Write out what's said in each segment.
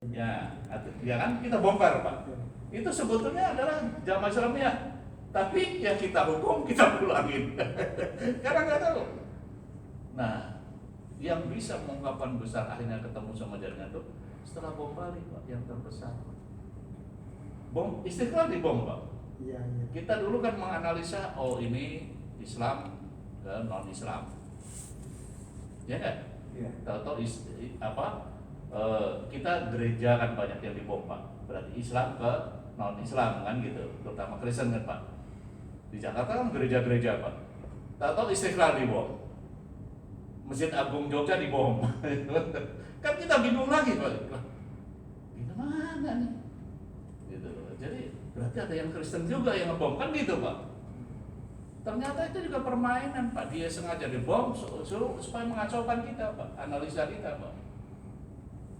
Ya, ya kan kita bongkar Pak. Itu sebetulnya adalah jamaah Islamiyah, tapi yang kita hukum kita pulangin karena nggak tahu. Nah, yang bisa mengungkapkan besar akhirnya ketemu sama jaringan itu setelah bom Bali Pak, yang terbesar. Bom Istiqlal dibom Pak. Iya, iya. Kita dulu kan menganalisa, oh ini Islam ke non Islam, ya kan? Iya. Tahu-tahu kita gereja kan banyak yang dibom Pak. Berarti Islam ke non Islam kan gitu, terutama Kristen kan Pak. Di Jakarta kan gereja-gereja Pak. Tahu-tahu Istiqlal dibom, Masjid Agung Jogja dibom. Kan kita bingung lagi Pak. Gimana nih? Gitu. Jadi berarti ada yang Kristen juga yang ngebom kan gitu Pak. Ternyata itu juga permainan Pak. Dia sengaja dibom supaya mengacaukan kita Pak, analisa kita Pak.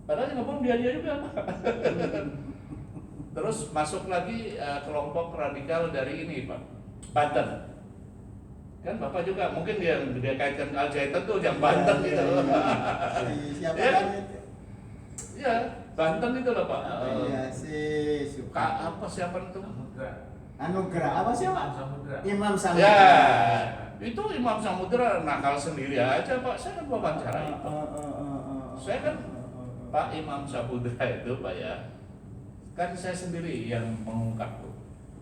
Padahal yang ngebom dia juga Pak. Terus masuk lagi kelompok radikal dari ini Pak, Banten. Kan Bapak juga mungkin dia kaitkan Al-Zaitun tuh yang Banten gitu. Siapa Ya kan? namanya? Iya, Banten itu loh Pak. Iya, si Apa siapa itu? Anugerah apa sih Pak? Imam Samudra. Ya, itu Imam Samudra nakal sendiri aja Pak. Saya kan wawancarai Pak. Saya kan Pak Imam Samudra itu Pak ya, kan saya sendiri yang mengungkap tuh.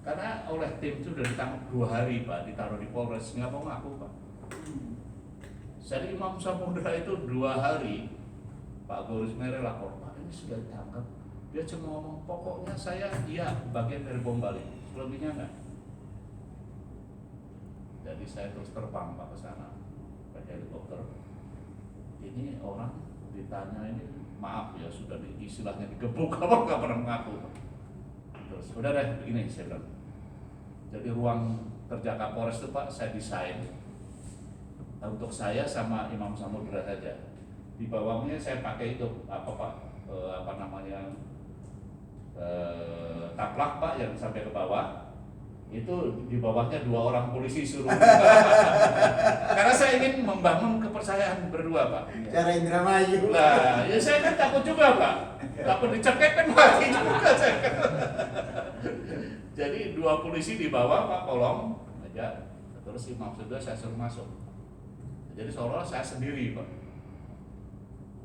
Karena oleh tim itu sudah ditangkap 2 hari Pak, ditaruh di Polres, nggak mau ngaku Pak. Jadi Imam Samudra itu 2 hari Pak Goris Mere lapor, Pak ini sudah ditangkap. Dia cuma ngomong, pokoknya saya iya bagian dari bom Bali, selebihnya enggak. Jadi saya terus terbang Pak ke sana pakai helikopter. Ini orang ditanya ini, maaf ya sudah istilahnya digebuk apa nggak pernah mengaku. Terus udah deh begini saya bilang. Jadi ruang kerja Kapolres itu Pak saya desain untuk saya sama Imam Samudra saja. Di bawahnya saya pakai itu apa Pak taplak Pak yang sampai ke bawah. Itu di bawahnya 2 orang polisi suruh. Karena saya ingin membangun kepercayaan berdua Pak. Cara Indramayu. Nah, ya saya kan takut juga Pak. Takut dicekek kan mati juga saya. Jadi 2 polisi di bawah Pak kolong aja. Terus Imam sudah saya suruh masuk. Jadi seolah-olah saya sendiri Pak.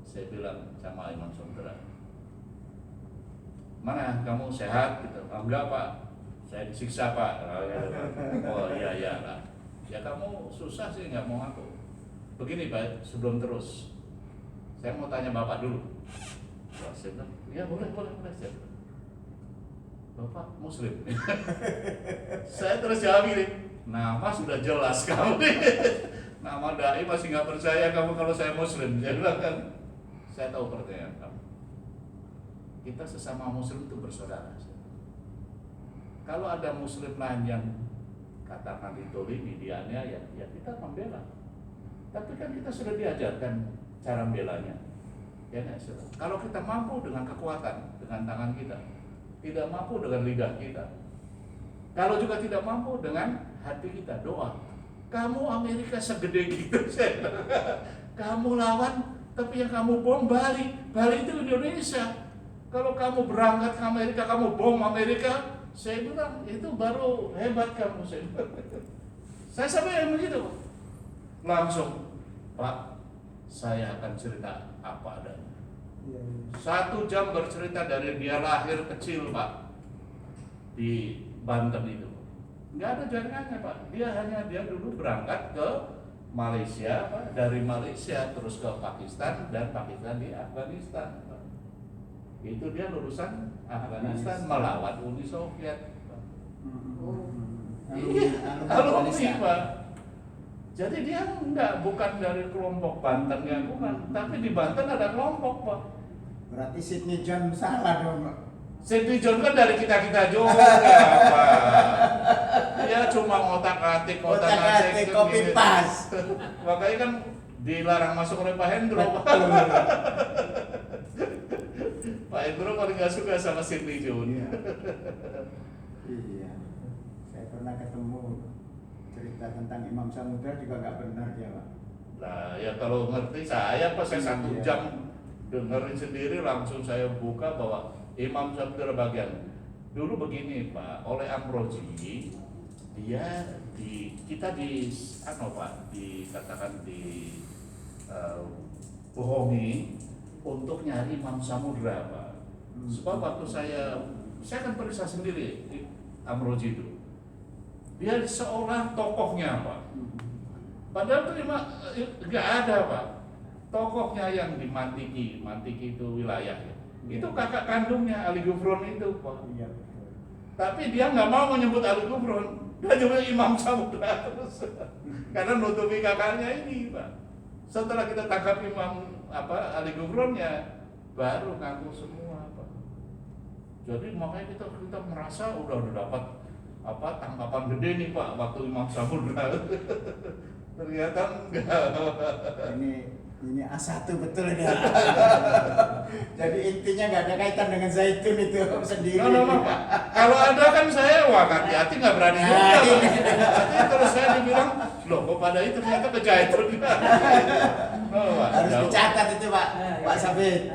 Saya bilang sama Imam Samudra, mana kamu sehat gitu? Oh, enggak Pak, saya disiksa Pak. Oh iya lah. Ya kamu susah sih nggak mau ngaku. Begini Pak, sebelum terus, saya mau tanya Bapak dulu. Wah, saya bilang, ya boleh. Saya bilang, Bapak Muslim. Saya terus jawab gini, nama sudah jelas kamu nih. Nama dai masih nggak percaya kamu kalau saya Muslim. Saya bilang kan, saya tahu pertanyaan kamu. Kita sesama Muslim itu bersaudara. Kalau ada Muslim lain yang katakan ditolimi, dianiaya, ya kita membela. Tapi kan kita sudah diajarkan cara membelanya. Ya, kalau kita mampu dengan kekuatan, dengan tangan kita, tidak mampu dengan lidah kita, kalau juga tidak mampu dengan hati kita, doa. Kamu Amerika segede gitu, kamu lawan, tapi yang kamu bom Bali itu Indonesia. Kalau kamu berangkat ke Amerika, kamu bom Amerika, saya bilang itu baru hebat kamu. Saya sampai begitu, langsung Pak, saya akan cerita apa adanya. 1 jam bercerita dari dia lahir kecil Pak di Banten itu, nggak ada jaringannya Pak. Dia dulu berangkat ke Malaysia Pak, dari Malaysia terus ke Pakistan dan Pakistan di Afghanistan Pak. Itu dia lulusan Afghanistan melawan Uni Soviet Pak. Iya, alumni Pak. Jadi dia bukan dari kelompok Banten ya, bukan. Tapi di Banten ada kelompok Pak. Berarti Sidney John salah dong Pak. Sidney John kan dari kita juga Pak. Dia cuma otak-atik copy pas. Makanya kan dilarang masuk oleh Pak Hendro. Pak Hendro paling gak suka sama Sidney John. Iya. Saya pernah ketemu cerita tentang Imam Samudra juga nggak benar dia Pak. Nah ya kalau ngerti saya pas saya 1 jam dengerin sendiri langsung saya buka bahwa Imam Sabtu bagian. Dulu begini Pak, oleh Ambrosi dia kita dikatakan bohongi untuk nyari Imam Samudra Pak. Sebab waktu saya kan periksa sendiri di Ambrosi itu, dia seolah tokohnya Pak. Padahal itu nggak ada Pak. Tokohnya yang di Mantiki itu wilayahnya. Itu kakak kandungnya Ali Gufron itu Pak. Iya. Tapi dia nggak mau menyebut Ali Gufron, dia nyebut Imam Samudra terus. Karena nutupi kakaknya ini Pak. Setelah kita tangkap Ali Gufronnya, baru ngaku semua Pak. Jadi makanya kita merasa udah dapat tangkapan gede nih Pak waktu Imam Samudra. Ternyata enggak. Ini A1 betul ya. Jadi intinya nggak ada kaitan dengan zaitun itu sendiri. No, Pak. Kalau ada kan saya hati-hati nggak berani juga. Nanti terus saya dibilang, loh kok pada itu ternyata ke zaitun. Harus dicatat itu Pak Sabit.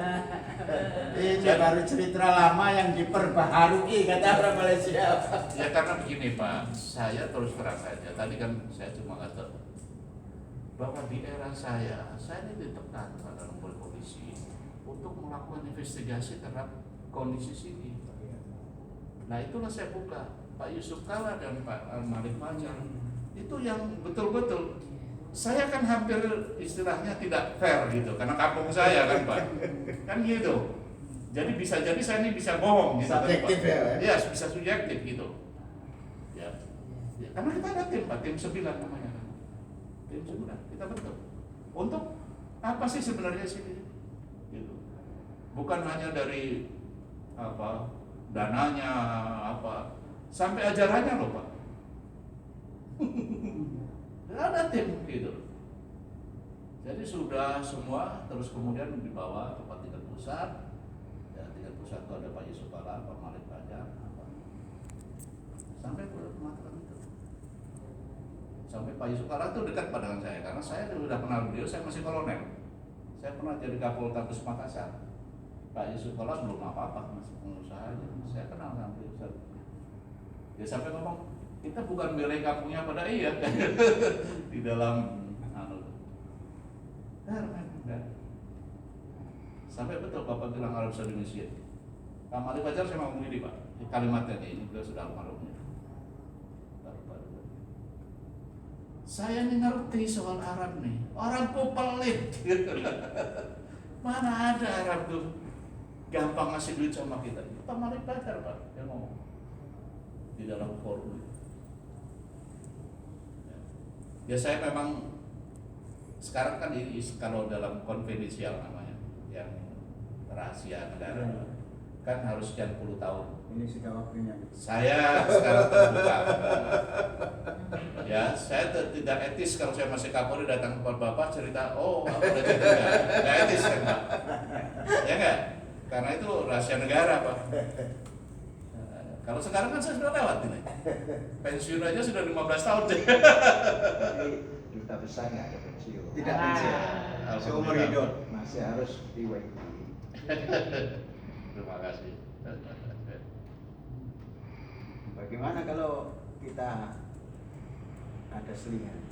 Ini baru cerita lama yang diperbaharui kata orang Malaysia. Ya karena begini Pak, saya terus terang saja. Tadi kan saya cuma kata bahwa di era saya ini ditekan pada oleh polisi untuk melakukan investigasi terhadap kondisi sini. Nah itulah saya buka Pak Yusuf Kalla dan Pak Malik Fajar. Itu yang betul-betul saya kan hampir istilahnya tidak fair gitu, karena kampung saya kan Pak, kan gitu. Jadi bisa jadi saya ini bisa bohong gitu. Subjektif ya? Iya bisa subjektif gitu. Ya, karena kita ada tim Pak, tim 9 namanya. Tim 9 kita bentuk. Untuk apa sih sebenarnya sini? Gitu. Bukan hanya dari dananya sampai ajarannya loh Pak. Ada tim gitu. Jadi sudah semua terus kemudian dibawa ke tingkat pusat. Ya, tingkat pusat itu ada Pak Yusuf Kalla, Pak Malik Fajar, sampai ke Mataram itu. Sampai Pak Yusuf Kalla itu dekat dengan saya karena saya sudah kenal beliau, saya masih kolonel. Saya pernah jadi Kapolres Makassar. Pak Yusuf Kalla belum apa-apa, masih pengusaha aja. Saya kenal sama beliau. Dia sampai ngomong, kita bukan bela kampungnya pada iya di dalam sampai betul Bapak bilang Arab Saudi Mesir. Pak Malik Fajar saya ngomong ini Pak, kalimatnya ini beliau sudah almarhumnya. Saya ini ngerti soal Arab nih, orang kok pelit. Mana ada Arab tuh gampang ngasih duit sama kita. Pak Malik Fajar Pak yang ngomong di dalam forum. Ya saya memang sekarang kan ini kalau dalam konfidensial namanya yang rahasia negara kan harus sekian puluh tahun. Ini sudah waktunya. Saya sekarang terbuka. Ya saya tidak etis kalau saya masih Kapolri datang ke Bapak cerita, apa udah cerita nggak etis kan Pak? Ya nggak? Karena itu rahasia negara Pak. Kalau sekarang kan saya sudah lewat ini. Pensiun aja sudah 15 tahun. Tapi duta besar nggak ada pensiun. Tidak pensiun. Seumur hidup Masih harus di WI. Terima kasih. Bagaimana kalau kita ada selingan?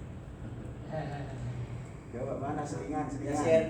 Coba mana selingan? Siap.